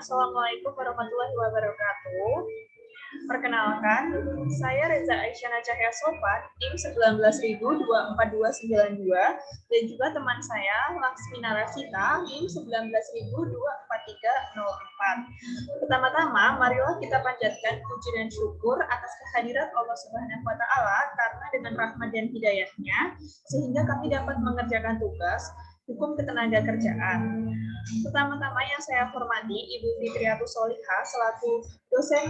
Assalamualaikum warahmatullahi wabarakatuh. Perkenalkan, saya Reza Aisyana Cahya Sofan, NIM 19.24292, dan juga teman saya Laksmi Narasita, NIM 19.24304. Pertama-tama, marilah kita panjatkan puji dan syukur atas kehadirat Allah Subhanahu wa Ta'ala, karena dengan rahmat dan hidayahnya, sehingga kami dapat mengerjakan tugas hukum ketenagakerjaan. Pertama-tama yang saya hormati Ibu Fitriatus Solihah selaku dosen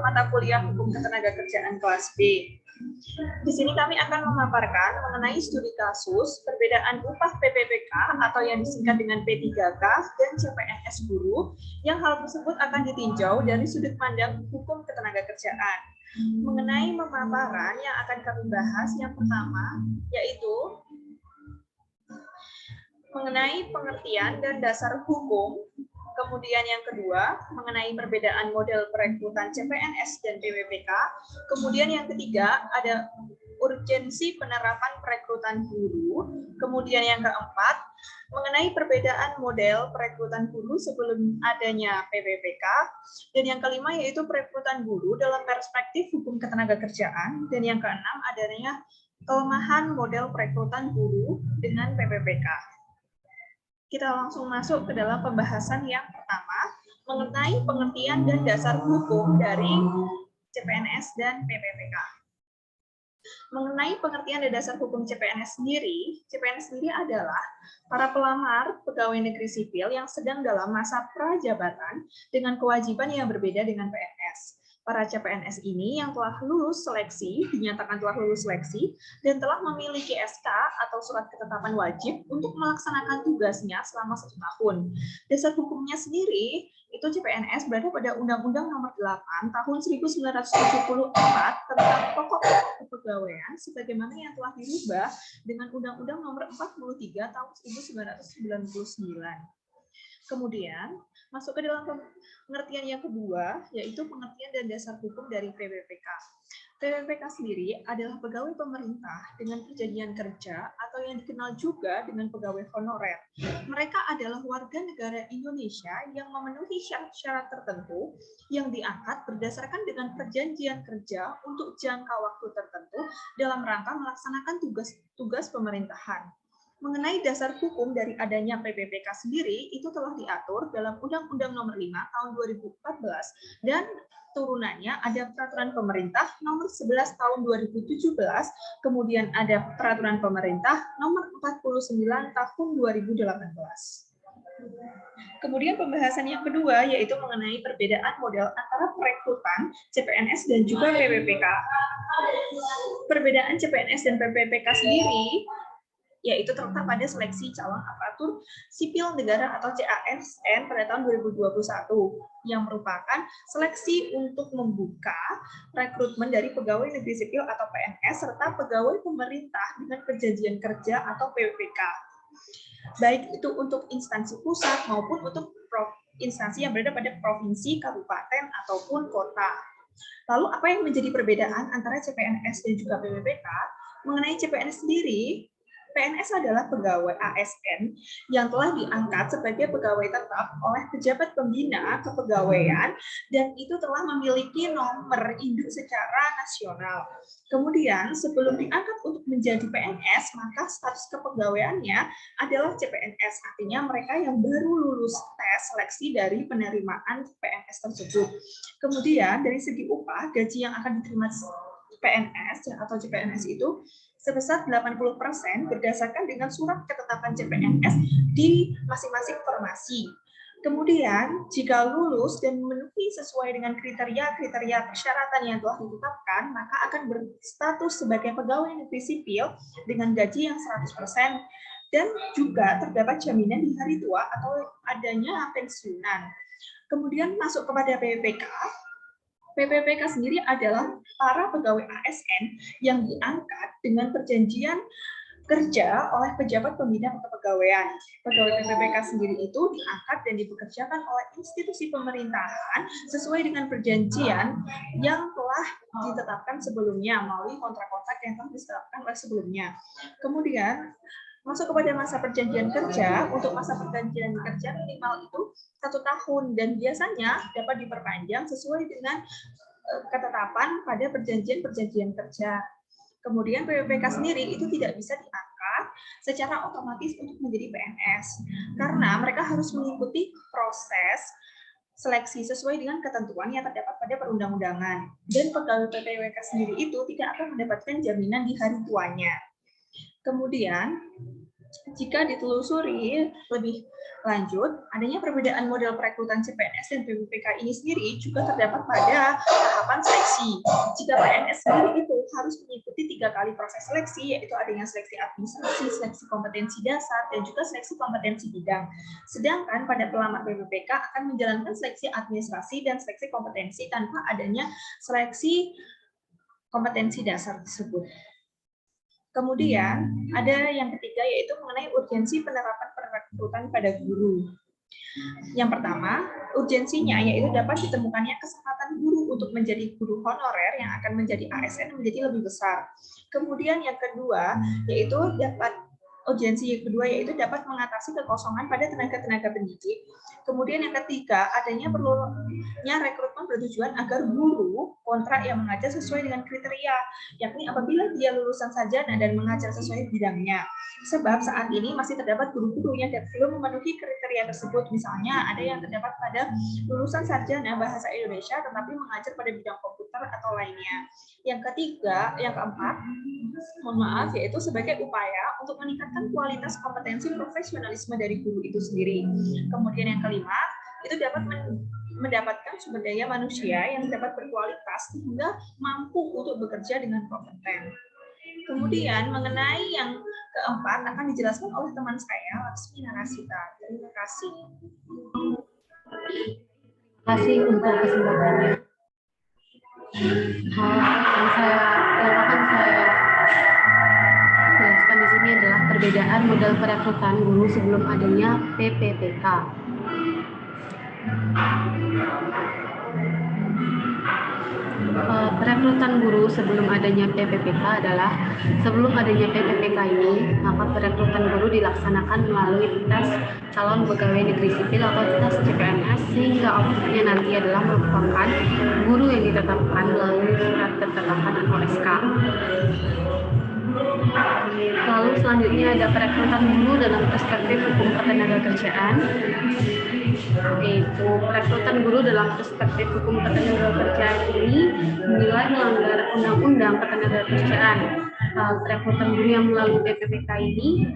mata kuliah hukum ketenagakerjaan kelas B. Di sini kami akan memaparkan mengenai studi kasus perbedaan upah PPPK atau yang disingkat dengan P3K dan CPNS guru, yang hal tersebut akan ditinjau dari sudut pandang hukum ketenagakerjaan. Mengenai pemaparan yang akan kami bahas, yang pertama yaitu mengenai pengertian dan dasar hukum, kemudian yang kedua mengenai perbedaan model perekrutan CPNS dan PPPK, kemudian yang ketiga ada urgensi penerapan perekrutan guru, kemudian yang keempat mengenai perbedaan model perekrutan guru sebelum adanya PPPK, dan yang kelima yaitu perekrutan guru dalam perspektif hukum ketenagakerjaan, dan yang keenam adanya kelemahan model perekrutan guru dengan PPPK. Kita langsung masuk ke dalam pembahasan yang pertama mengenai pengertian dan dasar hukum dari CPNS dan PPPK. Mengenai pengertian dan dasar hukum CPNS sendiri adalah para pelamar pegawai negeri sipil yang sedang dalam masa prajabatan dengan kewajiban yang berbeda dengan PNS. Para CPNS ini yang telah lulus seleksi, dinyatakan telah lulus seleksi, dan telah memiliki SK atau surat ketetapan wajib untuk melaksanakan tugasnya selama 1 tahun. Dasar hukumnya sendiri, itu CPNS berada pada Undang-Undang Nomor 8 Tahun 1974 tentang pokok-pokok kepegawaian, sebagaimana yang telah dirubah dengan Undang-Undang Nomor 43 Tahun 1999. Kemudian, masuk ke dalam pengertian yang kedua, yaitu pengertian dan dasar hukum dari PPPK. PPPK sendiri adalah pegawai pemerintah dengan perjanjian kerja atau yang dikenal juga dengan pegawai honorer. Mereka adalah warga negara Indonesia yang memenuhi syarat-syarat tertentu yang diangkat berdasarkan dengan perjanjian kerja untuk jangka waktu tertentu dalam rangka melaksanakan tugas pemerintahan. Mengenai dasar hukum dari adanya PPPK sendiri, itu telah diatur dalam Undang-Undang Nomor 5 Tahun 2014 dan turunannya ada Peraturan Pemerintah Nomor 11 Tahun 2017, kemudian ada Peraturan Pemerintah Nomor 49 Tahun 2018. Kemudian pembahasan yang kedua yaitu mengenai perbedaan model antara perekrutan CPNS dan juga PPPK. Perbedaan CPNS dan PPPK sendiri yaitu terletak pada seleksi calon aparatur sipil negara atau CASN pada tahun 2021 yang merupakan seleksi untuk membuka rekrutmen dari pegawai negeri sipil atau PNS serta pegawai pemerintah dengan perjanjian kerja atau PPPK. Baik itu untuk instansi pusat maupun untuk instansi yang berada pada provinsi, kabupaten ataupun kota. Lalu apa yang menjadi perbedaan antara CPNS dan juga PPPK? Mengenai CPNS sendiri, PNS adalah pegawai ASN yang telah diangkat sebagai pegawai tetap oleh pejabat pembina kepegawaian dan itu telah memiliki nomor induk secara nasional. Kemudian sebelum diangkat untuk menjadi PNS, maka status kepegawaiannya adalah CPNS, artinya mereka yang baru lulus tes seleksi dari penerimaan PNS tersebut. Kemudian dari segi upah, gaji yang akan diterima PNS atau CPNS itu sebesar 80% berdasarkan dengan surat ketetapan CPNS di masing-masing formasi. Kemudian, jika lulus dan memenuhi sesuai dengan kriteria-kriteria persyaratan yang telah ditetapkan, maka akan berstatus sebagai pegawai negeri sipil dengan gaji yang 100% dan juga terdapat jaminan di hari tua atau adanya pensiunan. Kemudian masuk kepada PPPK. PPPK sendiri adalah para pegawai ASN yang diangkat dengan perjanjian kerja oleh pejabat pembina kepegawaian. Pegawai PPPK sendiri itu diangkat dan dipekerjakan oleh institusi pemerintahan sesuai dengan perjanjian yang telah ditetapkan sebelumnya melalui kontrak-kontrak yang telah ditetapkan oleh sebelumnya. Kemudian Masuk kepada masa perjanjian kerja, untuk masa perjanjian kerja minimal itu 1 tahun dan biasanya dapat diperpanjang sesuai dengan ketetapan pada perjanjian-perjanjian kerja. Kemudian PPPK sendiri itu tidak bisa diangkat secara otomatis untuk menjadi PNS karena mereka harus mengikuti proses seleksi sesuai dengan ketentuan yang terdapat pada perundang-undangan. Dan pegawai PPWK sendiri itu tidak akan mendapatkan jaminan di hari tuanya. Kemudian, jika ditelusuri lebih lanjut, adanya perbedaan model perekrutan CPNS dan PPPK ini sendiri juga terdapat pada tahapan seleksi. Jika PNS sendiri itu harus mengikuti 3 kali proses seleksi, yaitu adanya seleksi administrasi, seleksi kompetensi dasar, dan juga seleksi kompetensi bidang. Sedangkan pada pelamar PPPK akan menjalankan seleksi administrasi dan seleksi kompetensi tanpa adanya seleksi kompetensi dasar tersebut. Kemudian ada yang ketiga yaitu mengenai urgensi penerapan perekrutan pada guru. Yang pertama, urgensinya yaitu dapat ditemukannya kesempatan guru untuk menjadi guru honorer yang akan menjadi ASN menjadi lebih besar. Kemudian yang kedua yaitu urgensi kedua yaitu dapat mengatasi kekosongan pada tenaga-tenaga pendidik. Kemudian yang ketiga, adanya perlunya rekrutmen bertujuan agar guru kontrak yang mengajar sesuai dengan kriteria, yakni apabila dia lulusan sarjana dan mengajar sesuai bidangnya. Sebab saat ini masih terdapat guru-guru yang belum memenuhi kriteria tersebut. Misalnya ada yang terdapat pada lulusan sarjana bahasa Indonesia tetapi mengajar pada bidang komputer atau lainnya. Yang ketiga, yang keempat, mohon maaf, yaitu sebagai upaya untuk meningkatkan kualitas kompetensi profesionalisme dari guru itu sendiri. Kemudian yang kelima, itu dapat mendapatkan sumber daya manusia yang dapat berkualitas sehingga mampu untuk bekerja dengan kompeten. Kemudian mengenai yang keempat akan dijelaskan oleh teman saya, Laksmi Narasita. Terima kasih. Terima kasih untuk kesempatannya. Yang akan saya jelaskan di sini adalah perbedaan model perekrutan guru sebelum adanya PPPK. Perekrutan guru sebelum adanya PPPK adalah sebelum adanya PPPK ini, maka perekrutan guru dilaksanakan melalui tes calon pegawai negeri sipil atau tes CPNS sehingga outputnya nanti adalah merupakan guru yang ditetapkan melalui surat ketetapan atau SK. Lalu selanjutnya ada perekrutan guru dalam perspektif hukum ketenagakerjaan, yaitu perekrutan guru dalam perspektif hukum ketenagakerjaan ini dinilai melanggar undang-undang ketenagakerjaan. Perekrutan guru yang melalui PPPK ini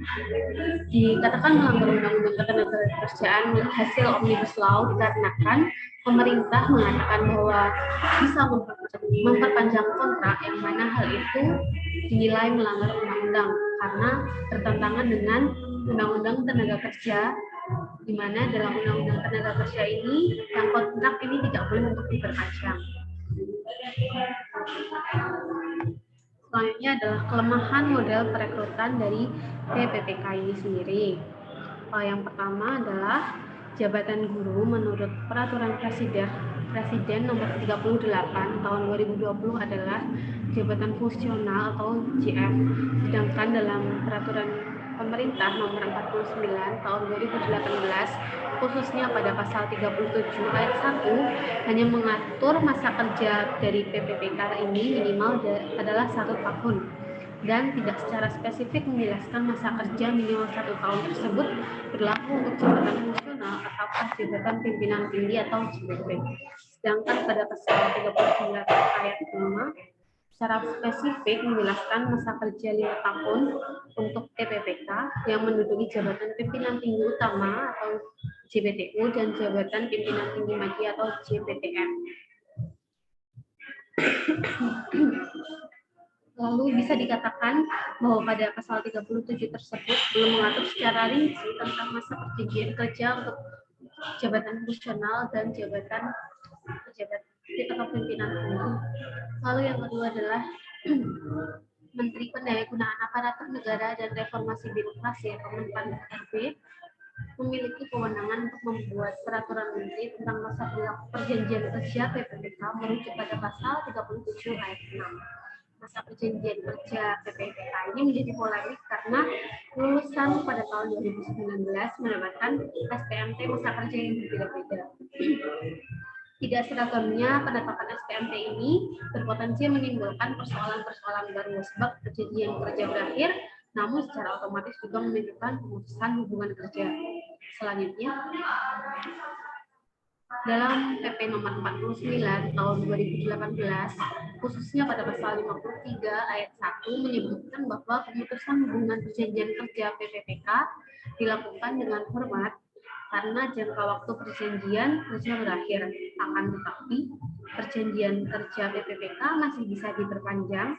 dikatakan melanggar undang-undang ketenagakerjaan hasil Omnibus Law dikarenakan pemerintah mengatakan bahwa bisa memperpanjang kontrak yang mana hal itu dinilai melanggar undang-undang karena bertentangan dengan undang-undang tenaga kerja, di mana dalam undang-undang tenaga kerja ini yang kontrak ini tidak boleh untuk diperpanjang. Selanjutnya adalah kelemahan model perekrutan dari PPPK ini sendiri. Yang pertama adalah jabatan guru menurut Peraturan Presiden Nomor 38 Tahun 2020 adalah jabatan fungsional atau JF. Sedangkan dalam Peraturan Pemerintah Nomor 49 Tahun 2018 khususnya pada pasal 37 ayat 1 hanya mengatur masa kerja dari PPPK ini minimal adalah 1 tahun dan tidak secara spesifik menjelaskan masa kerja minimal 1 tahun tersebut berlaku untuk jabatan fungsional ataukah jabatan pimpinan tinggi atau JPT. Sedangkan pada pasal 39 ayat 5 secara spesifik menjelaskan masa kerja 5 tahun untuk PPPK yang menduduki jabatan pimpinan tinggi utama atau JPTU dan jabatan pimpinan tinggi media atau JPTM. Lalu bisa dikatakan bahwa pada pasal 37 tersebut belum mengatur secara rinci tentang masa perjanjian kerja untuk jabatan fungsional dan jabatan atau pimpinan tinggi. Lalu yang kedua adalah Menteri Pendayagunaan Aparatur Negara dan Reformasi Birokrasi atau Menpan-RB memiliki kewenangan untuk membuat peraturan menteri tentang masa berlaku perjanjian kerja PPPK merujuk pada pasal 37 ayat 6. masa perjanjian kerja PPPK ini menjadi polemik karena lulusan pada tahun 2019 mendapatkan SPMT masa kerja yang berbeda-beda. Tidak seragamnya penetapan SPMT ini berpotensi menimbulkan persoalan-persoalan baru sebab perjanjian kerja berakhir, namun secara otomatis juga menimbulkan pemutusan hubungan kerja. Selanjutnya, dalam PP nomor 49 tahun 2018, khususnya pada pasal 53 ayat 1 menyebutkan bahwa pemutusan hubungan perjanjian kerja PPPK dilakukan dengan hormat karena jangka waktu perjanjian kerja berakhir. Akan tetapi, perjanjian kerja PPPK masih bisa diperpanjang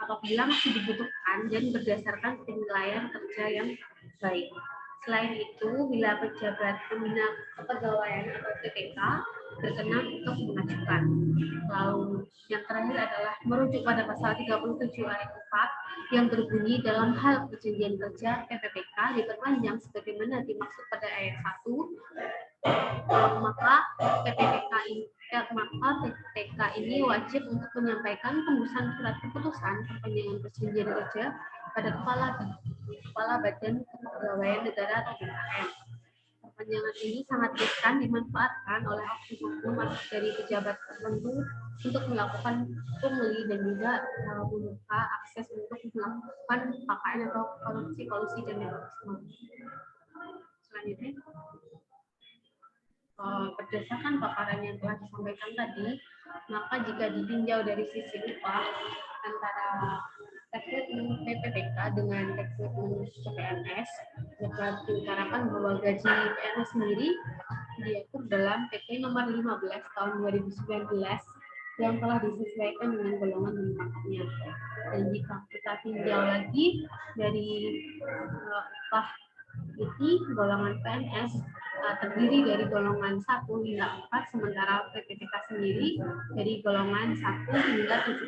apabila masih dibutuhkan dan berdasarkan penilaian kerja yang baik. Selain itu, bila pejabat pembina kepegawaian atau PPK berkenan untuk mengajukan. Lalu yang terakhir adalah merujuk pada pasal 37 ayat 4 yang berbunyi dalam hal perjanjian kerja PPPK diperpanjang sebagaimana dimaksud pada ayat 1, maka PPPK ini wajib untuk menyampaikan tembusan surat keputusan perpanjangan perjanjian kerja pada Kepala Badan Kepegawaian Negara atau BKN. Perpanjangan ini sangat riskan dimanfaatkan oleh oknum dari pejabat tertentu untuk melakukan pungli dan juga membuka akses untuk melakukan KKN atau kolusi dan nepotisme. Selanjutnya, berdasarkan paparan yang telah disampaikan tadi, maka jika ditinjau dari sisi upah antara rekrutmen PPPK dengan rekrutmen CPNS, dapat diutarakan bahwa gaji PNS sendiri diatur dalam PP nomor 15 tahun 2019 yang telah disesuaikan dengan golongan dan pangkatnya. Dan jika kita tinjau lagi dari upah ini, golongan PNS terdiri dari golongan 1 hingga 4, sementara PPPK sendiri dari golongan 1 hingga 17.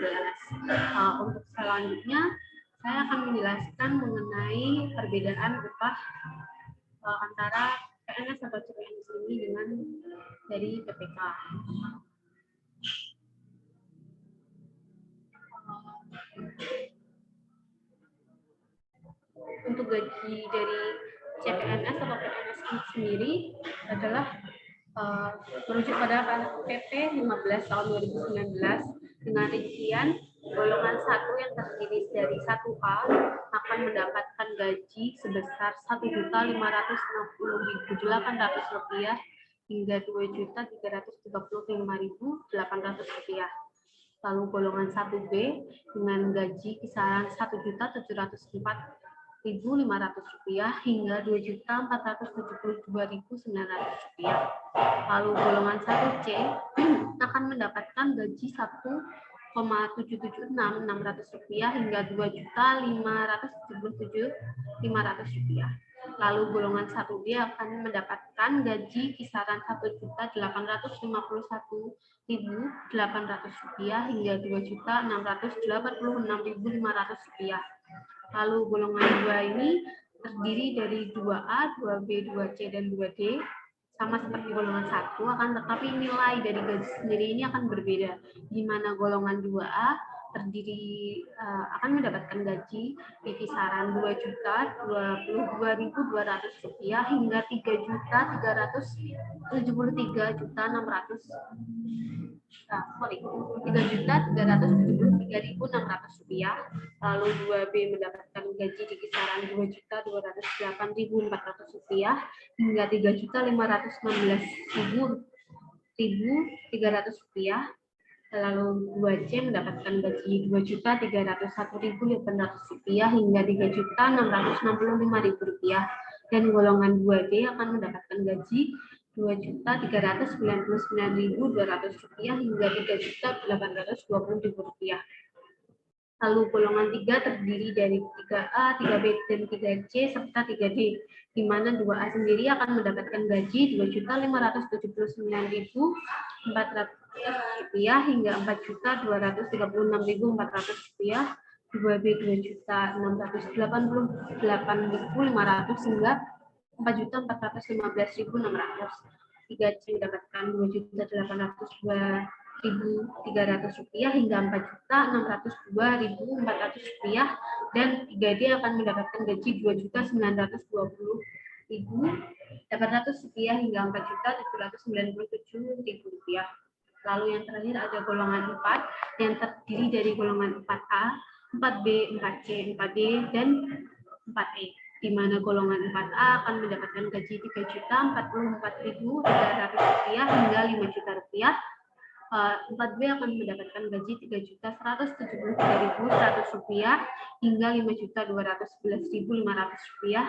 Untuk selanjutnya, saya akan menjelaskan mengenai perbedaan upah antara PNS atau CPNS ini dengan dari PPK. Untuk gaji dari CPNS atau PNS sendiri adalah merujuk pada PP 15 tahun 2019 dengan rincian golongan 1 yang terdiri dari 1A akan mendapatkan gaji sebesar Rp1.560.800 hingga Rp2.335.800. Lalu golongan 1B dengan gaji kisaran Rp1.704.500 hingga Rp2.472.900. Lalu golongan 1C akan mendapatkan gaji Rp1.776.600 hingga Rp2.577.500. Lalu golongan 1D akan mendapatkan gaji kisaran Rp1.851.800 hingga Rp2.686.500. Lalu golongan 2 ini terdiri dari 2A, 2B, 2C, dan 2D. Sama seperti golongan 1, akan tetapi nilai dari gaji sendiri ini akan berbeda. Di mana golongan 2A terdiri akan mendapatkan gaji di kisaran Rp2.022.200 hingga Rp3.373.600. Lalu 2B mendapatkan gaji di kisaran Rp2.208.400 hingga Rp3.519.300. Lalu 2C mendapatkan gaji Rp2.301.800 hingga Rp3.665.000. Dan golongan 2D akan mendapatkan gaji Rp2.399.200 hingga Rp3.820.000. Lalu golongan 3 terdiri dari 3A, 3B, dan 3C, serta 3D, di mana 2A sendiri akan mendapatkan gaji Rp2.579.400 hingga Rp4.236.400, 2B Rp2.688.500 hingga Rp4.415.600. 3C mendapatkan Rp2.802.000 Rp4.300 hingga Rp4.602.400, dan 3D akan mendapatkan gaji Rp2.920.800 hingga Rp4.797.000. Lalu yang terakhir ada golongan 4 yang terdiri dari golongan 4A, 4B, 4C, 4D, dan 4E, di mana golongan 4A akan mendapatkan gaji Rp3.044.300 hingga Rp5.000.000. 4B akan mendapatkan gaji Rp3.173.100 hingga Rp5.211.500.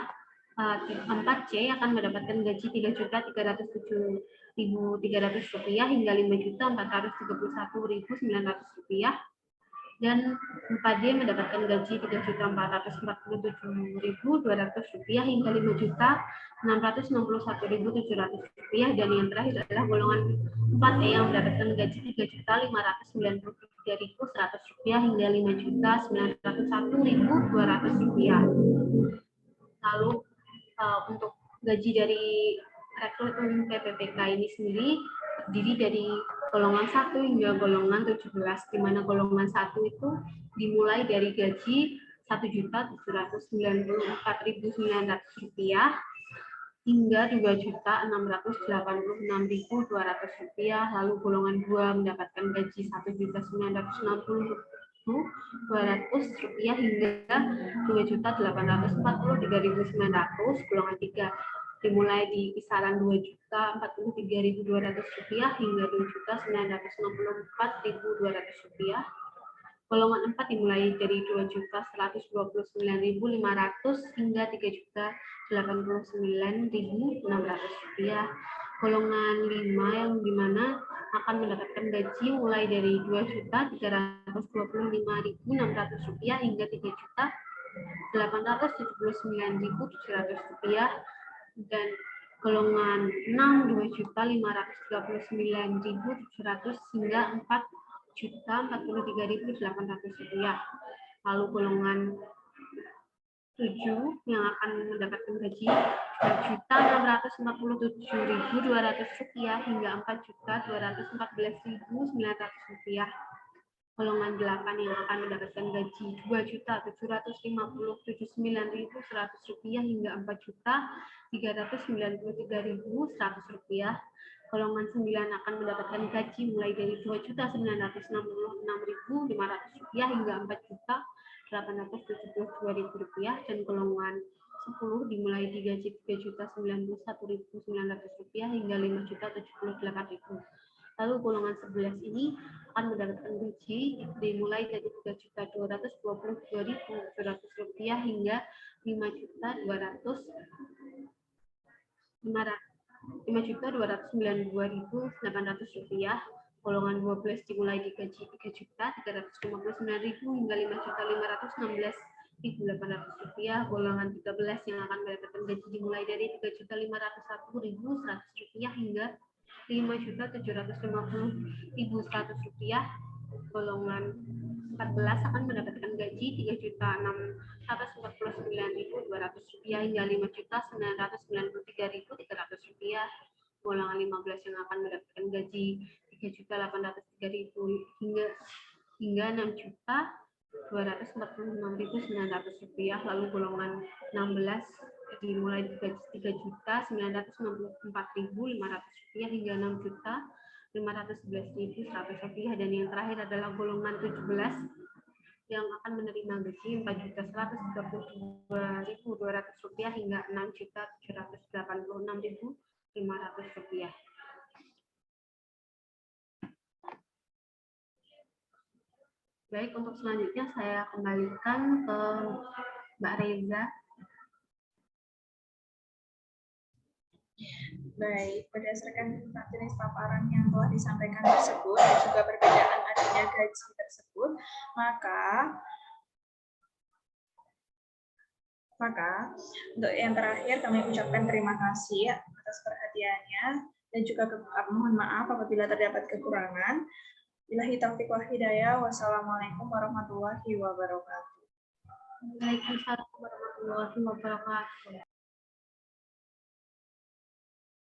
4C akan mendapatkan gaji Rp3.307.300 hingga Rp5.431.900, dan 4D mendapatkan gaji Rp3.447.200 hingga Rp5.661.700, dan yang terakhir adalah golongan 4E yang mendapatkan gaji Rp3.593.100 hingga Rp5.901.200. Lalu untuk gaji dari rekrutmen PPPK ini sendiri terdiri dari golongan 1 hingga golongan 17, di mana golongan 1 itu dimulai dari gaji Rp1.794.900 hingga Rp2.686.200. Lalu golongan 2 mendapatkan gaji Rp1.960.200 hingga Rp2.843.900. Golongan 3 dimulai di kisaran Rp2.043.200 hingga Rp2.964.200. Golongan 4 dimulai dari Rp2.129.500 hingga Rp3.089.600. Golongan 5 yang dimana akan mendapatkan gaji mulai dari Rp2.325.600 hingga Rp3.879.700, dan golongan 6 Rp2.539.700 hingga Rp4.043.800. Lalu golongan 7 yang akan mendapatkan gaji Rp2.647.200 hingga Rp4.214.900. Golongan 8 yang akan mendapatkan gaji Rp2.759.100 hingga Rp4.393.100. Golongan 9 akan mendapatkan gaji mulai dari Rp2.966.500 hingga Rp4.872.000, dan golongan 10 dimulai di gaji Rp3.091.900 hingga Rp5.078.000. Lalu golongan 11 ini akan mendapatkan gaji dimulai dari Rp3.222.700 hingga Rp5.292.800. Golongan 12 dimulai di gaji Rp3.359.000 hingga Rp5.516.800. Golongan 13 yang akan mendapatkan gaji dimulai dari Rp3.501.100 hingga Rp5.750.100. Golongan 14 akan mendapatkan gaji Rp3.649.200 hingga Rp5.993.300. Golongan 15 yang akan mendapatkan gaji Rp3.803.000 hingga Rp6.246.900. Lalu golongan 16 dimulai di gaji Rp3.964.500 hingga Rp6.511.100. Dan yang terakhir adalah golongan 17 yang akan menerima gaji Rp4.132.200 hingga Rp6.786.500. Baik, untuk selanjutnya saya kembalikan ke Mbak Reza. Baik, berdasarkan jenis paparan yang telah disampaikan tersebut dan juga perbedaan adanya gaji tersebut, maka untuk yang terakhir kami ucapkan terima kasih atas perhatiannya dan juga mohon maaf apabila terdapat kekurangan. Billahi taufiq wal hidayah. Wassalamualaikum warahmatullahi wabarakatuh. Waalaikumsalam warahmatullahi wabarakatuh.